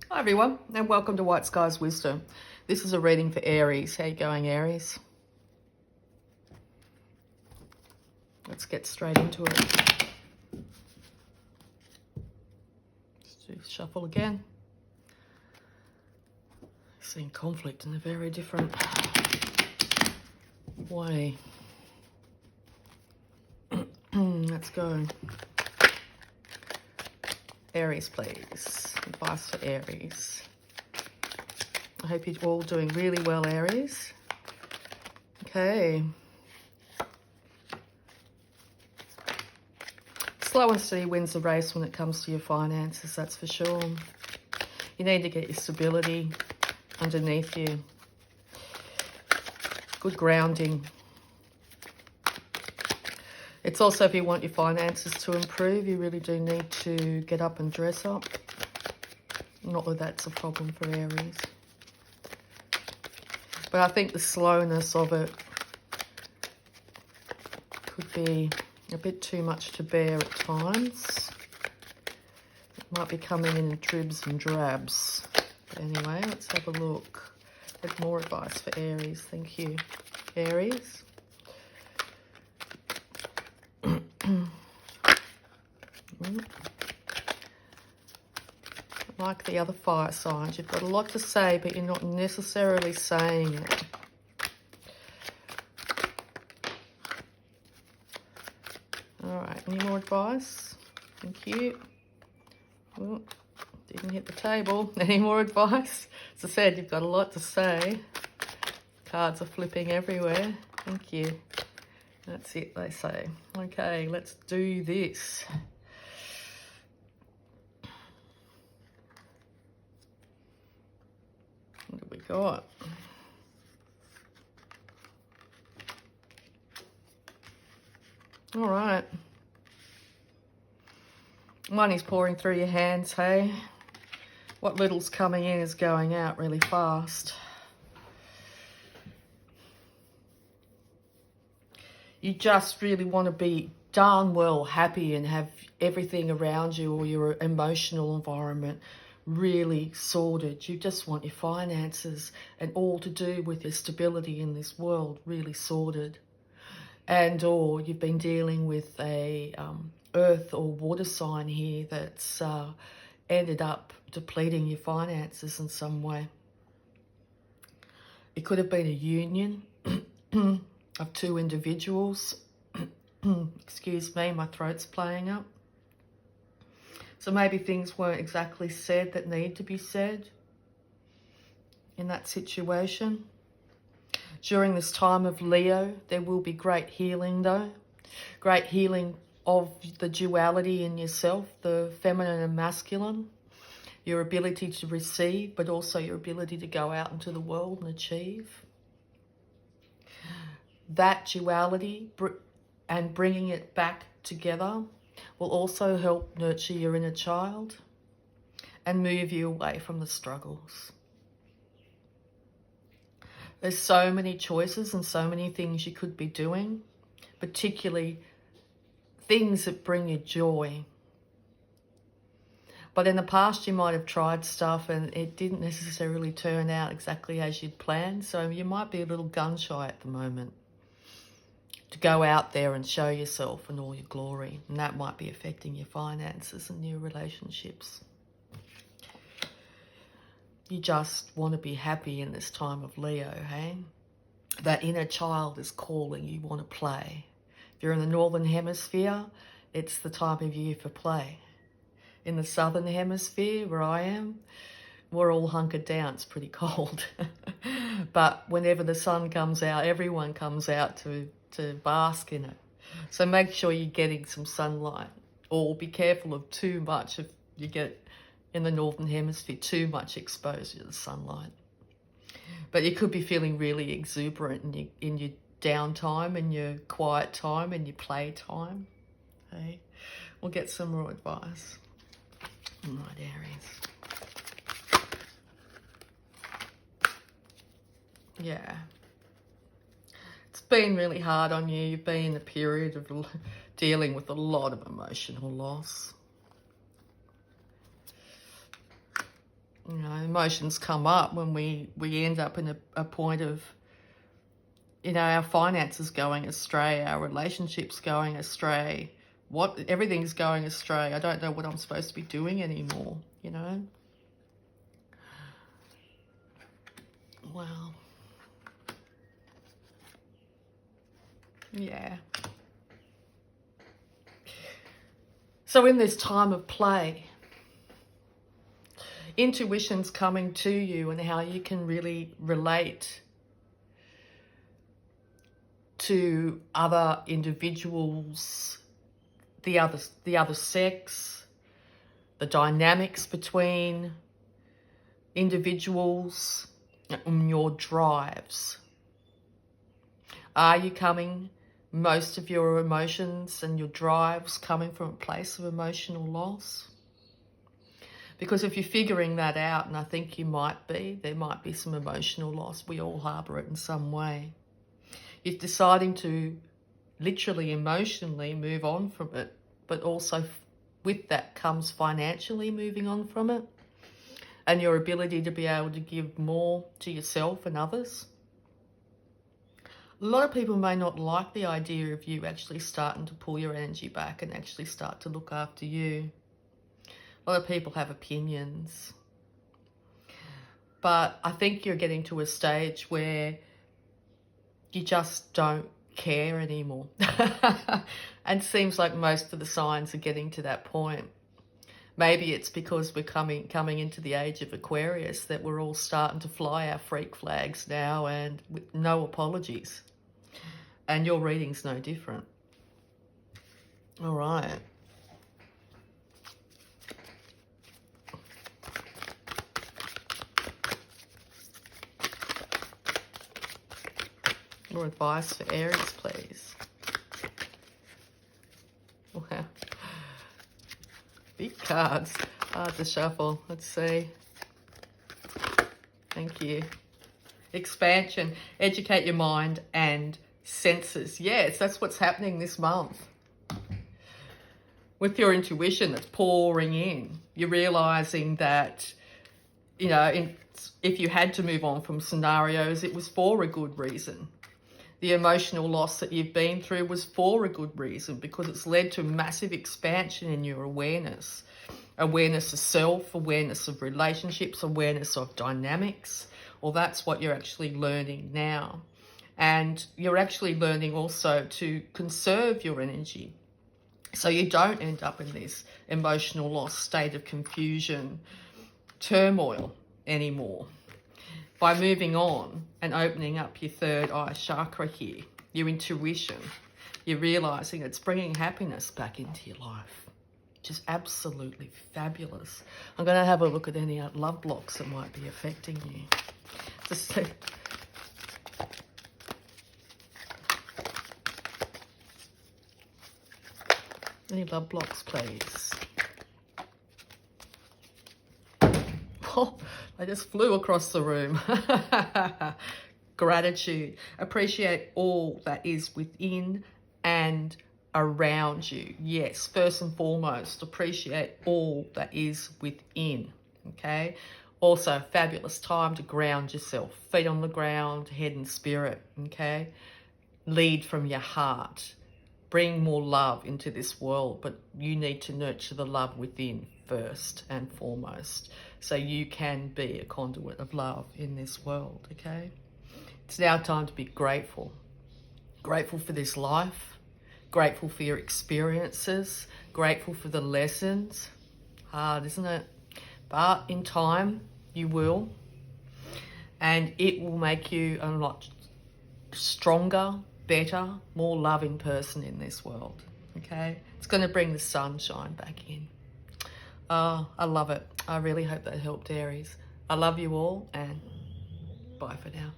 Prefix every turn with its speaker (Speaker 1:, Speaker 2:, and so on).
Speaker 1: Hi everyone, and welcome to Whiteskys Wisdom. This is a reading for Aries. How you going, Aries? Let's get straight into it. Let's do shuffle again. Seeing conflict in a very different way. Let's go. Aries, please. Advice for Aries. I hope you're all doing really well, Aries. Okay. Slow and steady wins the race when it comes to your finances, that's for sure. You need to get your stability underneath you. Good grounding. It's also, if you want your finances to improve, you really do need to get up and dress up. Not that that's a problem for Aries. But I think the slowness of it could be a bit too much to bear at times. It might be coming in dribs and drabs. But anyway, let's have a look at more advice for Aries. Thank you, Aries. Like the other fire signs, you've got a lot to say, but you're not necessarily saying it. All right, any more advice? Thank you. Oh, didn't hit the table. Any more advice? As I said, you've got a lot to say. Cards are flipping everywhere. Thank you. That's it, they say. Okay, let's do this. What have we got? All right. Money's pouring through your hands, hey? What little's coming in is going out really fast. You just really want to be darn well happy and have everything around you or your emotional environment really sorted. You just want your finances and all to do with your stability in this world really sorted. And or you've been dealing with a earth or water sign here that's ended up depleting your finances in some way. It could have been a union of two individuals. Excuse me, my throat's playing up. So maybe things weren't exactly said that need to be said in that situation. During this time of Leo, there will be great healing though. Great healing of the duality in yourself, the feminine and masculine. Your ability to receive, but also your ability to go out into the world and achieve. That duality and bringing it back together will also help nurture your inner child and move you away from the struggles. There's so many choices and so many things you could be doing, particularly things that bring you joy. But in the past, you might have tried stuff and it didn't necessarily turn out exactly as you'd planned. So you might be a little gun shy at the moment to go out there and show yourself in all your glory. And that might be affecting your finances and your relationships. You just want to be happy in this time of Leo, hey? That inner child is calling. You want to play. If you're in the Northern Hemisphere, it's the time of year for play. In the Southern Hemisphere, where I am, we're all hunkered down. It's pretty cold. But whenever the sun comes out, everyone comes out to bask in it. So make sure you're getting some sunlight. Or be careful of too much if you get in the Northern Hemisphere, too much exposure to the sunlight. But you could be feeling really exuberant in your downtime, in your quiet time, in your play time. Okay? We'll get some more advice. All right, Aries. Yeah. It's been really hard on you. You've been in a period of dealing with a lot of emotional loss. You know, emotions come up when we end up in a point of, you know, our finances going astray, our relationships going astray, everything's going astray. I don't know what I'm supposed to be doing anymore, you know. Wow. Yeah. So in this time of play, intuition's coming to you and how you can really relate to other individuals, the other sex, the dynamics between individuals, and your drives. Are you coming, most of your emotions and your drives coming from a place of emotional loss? Because if you're figuring that out, and I think you might be, there might be some emotional loss. We all harbour it in some way. You're deciding to literally emotionally move on from it, but also with that comes financially moving on from it, and your ability to be able to give more to yourself and others. A lot of people may not like the idea of you actually starting to pull your energy back and actually start to look after you. A lot of people have opinions. But I think you're getting to a stage where you just don't care anymore. And it seems like most of the signs are getting to that point. Maybe it's because we're coming into the age of Aquarius that we're all starting to fly our freak flags now, and with no apologies. And your reading's no different. All right. More advice for Aries, please. Wow. Big cards. Hard to shuffle. Let's see. Thank you. Expansion. Educate your mind and senses. Yes, that's what's happening this month. With your intuition that's pouring in, you're realizing that, you know, if you had to move on from scenarios, it was for a good reason. The emotional loss that you've been through was for a good reason, because it's led to massive expansion in your awareness. Awareness of self, awareness of relationships, awareness of dynamics. Well, that's what you're actually learning now. And you're actually learning also to conserve your energy, so you don't end up in this emotional loss state of confusion, turmoil anymore. By moving on and opening up your third eye chakra here, your intuition, you're realizing it's bringing happiness back into your life. Just absolutely fabulous. I'm going to have a look at any love blocks that might be affecting you. Just see. Any love blocks, please. Oh, I just flew across the room. Gratitude. Appreciate all that is within and around you. Yes, first and foremost, appreciate all that is within. Okay. Also, fabulous time to ground yourself. Feet on the ground, head and spirit. Okay. Lead from your heart. Bring more love into this world, but you need to nurture the love within first and foremost, so you can be a conduit of love in this world, okay? It's now time to be grateful. Grateful for this life, grateful for your experiences, grateful for the lessons. Hard, isn't it? But in time, you will, and it will make you a lot stronger, better, more loving person in this world, okay? It's going to bring the sunshine back in. I love it. I really hope that helped, Aries. I love you all, and bye for now.